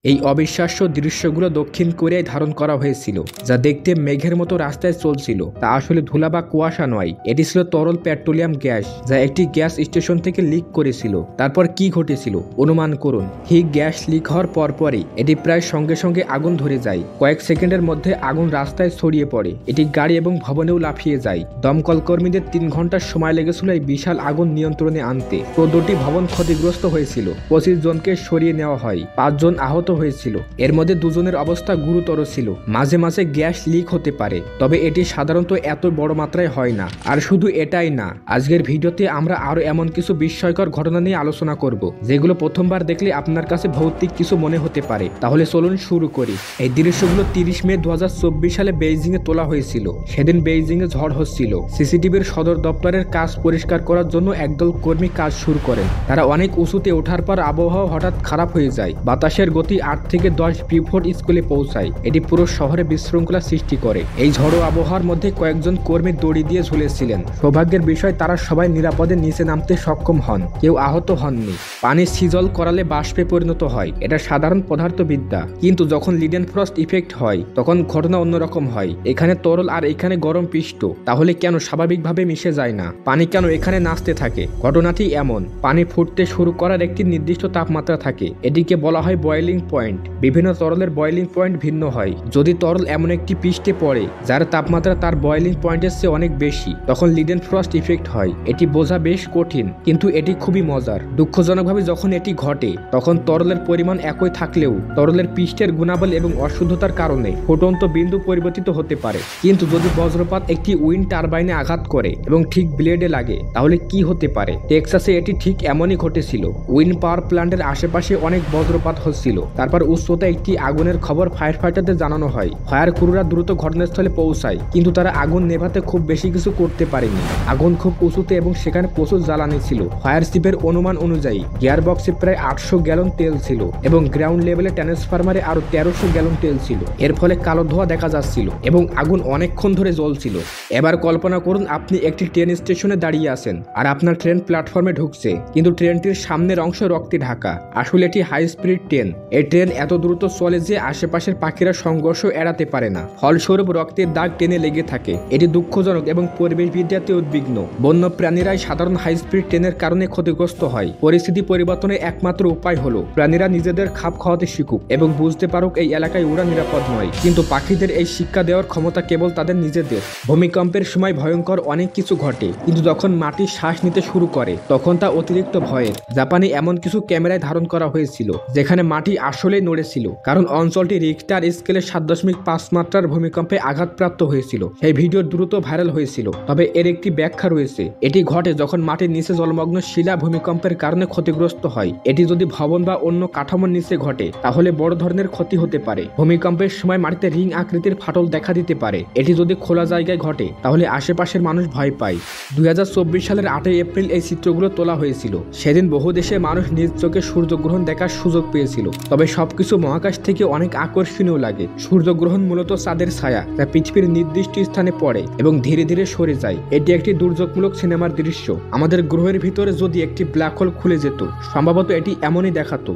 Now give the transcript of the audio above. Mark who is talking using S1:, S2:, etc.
S1: এই অবিশ্বাস্য দৃশ্যগুলো দক্ষিণ কোরিয়ায় ধারণ করা হয়েছিল, যা দেখতে মেঘের মতো রাস্তায় চলছিল। তা আসলে ধুলা বা কুয়াশা নয়, এটি ছিল তরল পেট্রোলিয়াম গ্যাস, যা একটি গ্যাস স্টেশন থেকে লিক করেছিল। তারপর কি ঘটেছিল অনুমান করুন। ঠিক গ্যাস লিক হওয়ার পরপরই এটি প্রায় সঙ্গে সঙ্গে আগুন ধরে যায়। কয়েক সেকেন্ডের মধ্যে আগুন রাস্তায় ছড়িয়ে পড়ে। এটি গাড়ি এবং ভবনেও লাফিয়ে যায়। দমকল কর্মীদের 3 ঘন্টার সময় লেগেছিল এই বিশাল আগুন নিয়ন্ত্রণে আনতে। 14টি ভবন ক্ষতিগ্রস্ত হয়েছিল, 25 জনকে সরিয়ে নেওয়া হয়, 5 জন আহত হয়েছিল। এর মধ্যে 2 জনের অবস্থা গুরুতর ছিল। মাঝে মাঝে গ্যাস লিক হতে পারে, তবে এটি সাধারণত এত বড় মাত্রায় হয় না। আর শুধু এটাই না, আজকের ভিডিওতে আমরা আরো এমন কিছু বিস্ময়কর ঘটনা নিয়ে আলোচনা করব, যেগুলো প্রথমবার দেখলে আপনার কাছে ভৌতিক কিছু মনে হতে পারে। তাহলে চলুন শুরু করি। এই দৃশ্যগুলো 30 মে 2024 সালে বেইজিং এ তোলা হয়েছিল। সেদিন বেইজিং এ ঝড় হচ্ছিল। সিসিটিভির সদর দপ্তরের কাজ পরিষ্কার করার জন্য একদল কর্মী কাজ শুরু করেন। তারা অনেক উঁচুতে ওঠার পর আবহাওয়া হঠাৎ খারাপ হয়ে যায়। বাতাসের গতি 8 থেকে 10 বিফোর্ট স্কুলে পৌঁছায়। এটি পুরো শহরে বিশৃঙ্খলা সৃষ্টি করে। এই ঝড়ো আবহাওয়ার মধ্যে কয়েকজন কর্মী দড়ি দিয়ে ঝুলেছিলেন। সৌভাগ্যের বিষয়, তারা সবাই নিরাপদে নিচে নামতে সক্ষম হন। কেউ আহত হননি। পানি শীতল করালে বাষ্পে পরিণত হয়, এটা সাধারণ পদার্থবিদ্যা। কিন্তু যখন লিডেন ফ্রস্ট ইফেক্ট হয়, তখন ঘটনা অন্যরকম হয়। এখানে তরল আর এখানে গরম পৃষ্ঠ। তাহলে কেন স্বাভাবিকভাবে মিশে যায় না? পানি কেন এখানে নাচতে থাকে? ঘটনাটি এমন, পানি ফুটতে শুরু করার একটি নির্দিষ্ট তাপমাত্রা থাকে। এটিকে বলা হয় বয়েলিং পয়েন্ট। বিভিন্ন তরলের বয়েলিং পয়েন্ট ভিন্ন হয়। যদি তরল এমন একটি পৃষ্ঠে পড়ে যার তাপমাত্রা তার বয়েলিং পয়েন্টের চেয়ে অনেক বেশি, তখন লিডেন ফ্রস্ট ইফেক্ট হয়। এটি বোঝা বেশ কঠিন, কিন্তু এটি খুবই মজার। দুঃখজনকভাবে যখন এটি ঘটে, তখন তরলের পরিমাণ একই থাকলেও তরলের পৃষ্ঠের গুণাবলী এবং অশুদ্ধতার কারণে ফুটন্ত বিন্দু পরিবর্তিত হতে পারে। কিন্তু যদি বজ্রপাত একটি উইন্ড টারবাইনে আঘাত করে এবং ঠিক ব্লেডে লাগে, তাহলে কি হতে পারে? টেক্সাসে এটি ঠিক এমনই ঘটেছিল। উইন্ড পাওয়ার প্ল্যান্টের আশেপাশে অনেক বজ্রপাত হচ্ছিল। তারপর উচ্চতা একটি আগুনের খবর ফায়ার ফাইটারদের জানানো হয়। ফায়ার ক্রুরা দ্রুত ঘটনাস্থলে পৌঁছায়, কিন্তু তারা আগুন নেভাতে খুব বেশি কিছু করতে পারেনি। আগুন খুব উঁচুতে এবং সেখানে প্রচুর জ্বালানি ছিল। ফায়ার চিফের অনুমান অনুযায়ী গিয়ারবক্সে প্রায় 800 গ্যালন তেল ছিল এবং গ্রাউন্ড লেভেলে ট্রান্সফরমারে আরো 1300 গ্যালন তেল ছিল। এর ফলে কালো ধোঁয়া দেখা যাচ্ছিল এবং আগুন অনেকক্ষণ ধরে জ্বলছিল। এবার কল্পনা করুন, আপনি একটি ট্রেন স্টেশনে দাঁড়িয়ে আছেন আর আপনার ট্রেন প্ল্যাটফর্মে ঢুকছে, কিন্তু ট্রেনটির সামনের অংশ রক্তে ঢাকা। আসলে এটি হাই স্পিড ট্রেন। এই ট্রেন এত দ্রুত চলে যে আশেপাশের পাখিরা সংঘর্ষ এড়াতে পারে না। ফলস্বরূপ রক্তের দাগ টেনে লেগে থাকে। এটি দুঃখজনক এবং পরিবেশবিদ্যাতে উদ্বিগ্ন। বন্য প্রাণীরাই সাধারণ হাই স্পিড ট্রেনের কারণে ক্ষতিগ্রস্ত হয়। পরিস্থিতি পরিবর্তনের একমাত্র উপায় হলো প্রাণীরা নিজেদের খাপ খাওয়াতে শিখুক এবং বুঝতে পারুক এই এলাকায় ওরা নিরাপদ নয়। কিন্তু পাখিদের এই শিক্ষা দেওয়ার ক্ষমতা কেবল তাদের নিজেদের। ভূমিকম্পের সময় ভয়ঙ্কর অনেক কিছু ঘটে, কিন্তু যখন মাটি শ্বাস নিতে শুরু করে, তখন তা অতিরিক্ত ভয়ের। জাপানে এমন কিছু ক্যামেরায় ধারণ করা হয়েছিল যেখানে মাটি আসলেই নড়েছিল, কারণ অঞ্চলটি রিক্টার স্কেলে 7.5 মাত্রার ভূমিকম্পে আঘাতপ্রাপ্ত হয়েছিল। সেই ভিডিও দ্রুত ভাইরাল হয়েছিল। তবে এর একটি ব্যাখ্যা রয়েছে। এটি ঘটে যখন মাটির নিচে জলমগ্ন শিলা ভূমিকম্পের কারণে ক্ষতিগ্রস্ত হয়। এটি যদি ভবন বা অন্য কাঠামোর নিচে ঘটে, তাহলে বড় ধরনের ক্ষতি হতে পারে। ভূমিকম্পের সময় মাটিতে রিং আকৃতির ফাটল দেখা দিতে পারে। এটি যদি খোলা জায়গায় ঘটে, তাহলে আশেপাশের মানুষ ভয় পায়। 2024 সালের 8 এপ্রিল এই চিত্রগুলো তোলা হয়েছিল। সেদিন বহু দেশে মানুষ নিজ চোখে সূর্যগ্রহণ দেখার সুযোগ পেয়েছিল। তবে সবকিছু মহাকাশ থেকে অনেক আকর্ষণীয় লাগে। সূর্যগ্রহণ মূলত চাঁদের ছায়া, যা পৃথিবীর নির্দিষ্ট স্থানে পড়ে এবং ধীরে ধীরে সরে যায়। এটি একটি দুর্যোগমূলক সিনেমার দৃশ্য। আমাদের গ্রহের ভিতরে যদি একটি ব্ল্যাক হোল খুলে যেত, সম্ভবত এটি এমনই দেখাতো।